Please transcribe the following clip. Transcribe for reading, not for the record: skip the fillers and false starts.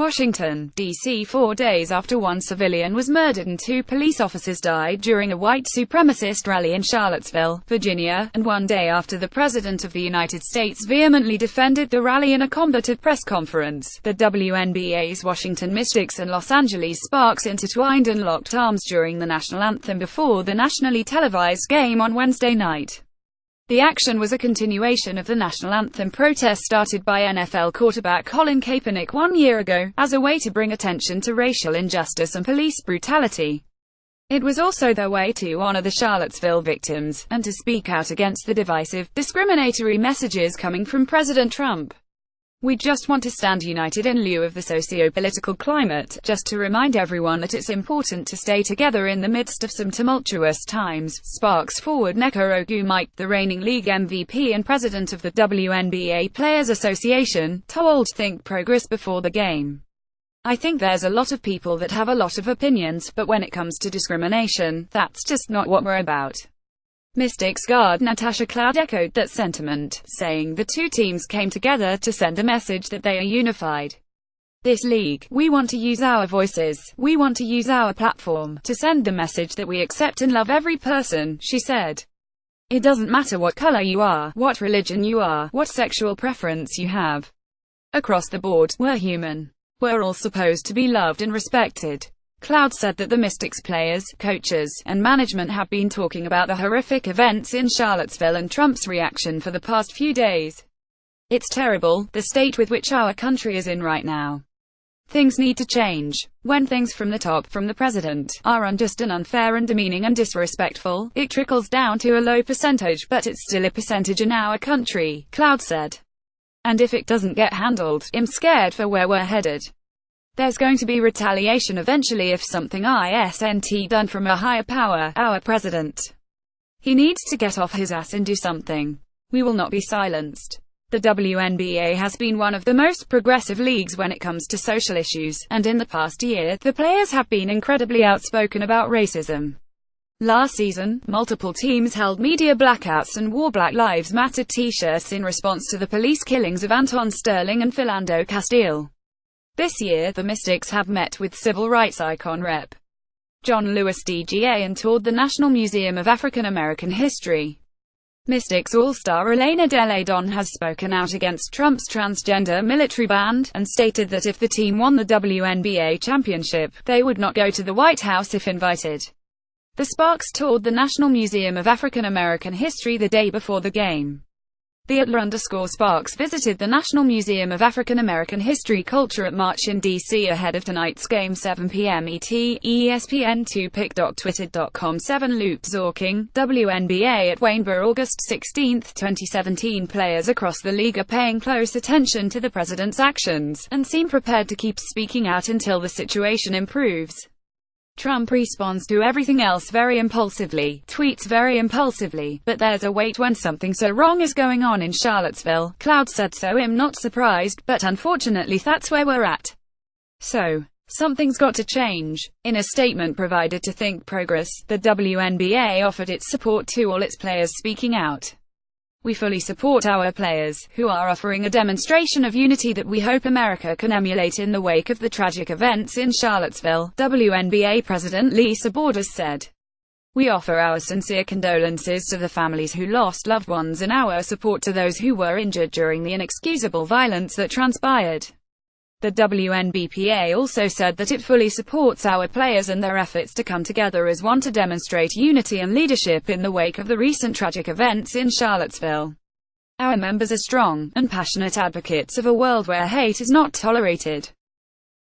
Washington, D.C. 4 days after one civilian was murdered and 2 police officers died during a white supremacist rally in Charlottesville, Virginia, and 1 day after the President of the United States vehemently defended the rally in a combative press conference, the WNBA's Washington Mystics and Los Angeles Sparks intertwined and locked arms during the national anthem before the nationally televised game on Wednesday night. The action was a continuation of the national anthem protest started by NFL quarterback Colin Kaepernick 1 year ago, as a way to bring attention to racial injustice and police brutality. It was also their way to honor the Charlottesville victims, and to speak out against the divisive, discriminatory messages coming from President Trump. We just want to stand united in lieu of the socio-political climate, just to remind everyone that it's important to stay together in the midst of some tumultuous times. Sparks forward Nneka Ogwumike, the reigning league MVP and president of the WNBA Players Association, told Think Progress before the game. I think there's a lot of people that have a lot of opinions, but when it comes to discrimination, that's just not what we're about. Mystics guard Natasha Cloud echoed that sentiment, saying the two teams came together to send a message that they are unified. This league, we want to use our voices, we want to use our platform, to send the message that we accept and love every person, she said. It doesn't matter what color you are, what religion you are, what sexual preference you have. Across the board, we're human. We're all supposed to be loved and respected. Cloud said that the Mystics players, coaches, and management have been talking about the horrific events in Charlottesville and Trump's reaction for the past few days. It's terrible, the state with which our country is in right now. Things need to change. When things from the top, from the president, are unjust and unfair and demeaning and disrespectful, it trickles down to a low percentage, but it's still a percentage in our country, Cloud said. And if it doesn't get handled, I'm scared for where we're headed. There's going to be retaliation eventually if something isn't done from a higher power, our president. He needs to get off his ass and do something. We will not be silenced. The WNBA has been one of the most progressive leagues when it comes to social issues, and in the past year, the players have been incredibly outspoken about racism. Last season, multiple teams held media blackouts and wore Black Lives Matter t-shirts in response to the police killings of Anton Sterling and Philando Castile. This year, the Mystics have met with civil rights icon Rep. John Lewis DGA and toured the National Museum of African American History. Mystics All-Star Elena Delle Donne has spoken out against Trump's transgender military ban, and stated that if the team won the WNBA championship, they would not go to the White House if invited. The Sparks toured the National Museum of African American History the day before the game. The @_Sparks visited the National Museum of African American History Culture at March in D.C. ahead of tonight's game 7 p.m. ET, ESPN2 pic.twitter.com 7 Loop Zorking, WNBA at wnba August 16, 2017 Players across the league are paying close attention to the president's actions, and seem prepared to keep speaking out until the situation improves. Trump responds to everything else very impulsively, tweets very impulsively, but there's a wait when something so wrong is going on in Charlottesville. Cloud said so I'm not surprised, but unfortunately that's where we're at. So, something's got to change. In a statement provided to Think Progress, the WNBA offered its support to all its players speaking out. We fully support our players, who are offering a demonstration of unity that we hope America can emulate in the wake of the tragic events in Charlottesville, WNBA President Lisa Borders said. We offer our sincere condolences to the families who lost loved ones and our support to those who were injured during the inexcusable violence that transpired. The WNBPA also said that it fully supports our players and their efforts to come together as one to demonstrate unity and leadership in the wake of the recent tragic events in Charlottesville. Our members are strong and passionate advocates of a world where hate is not tolerated.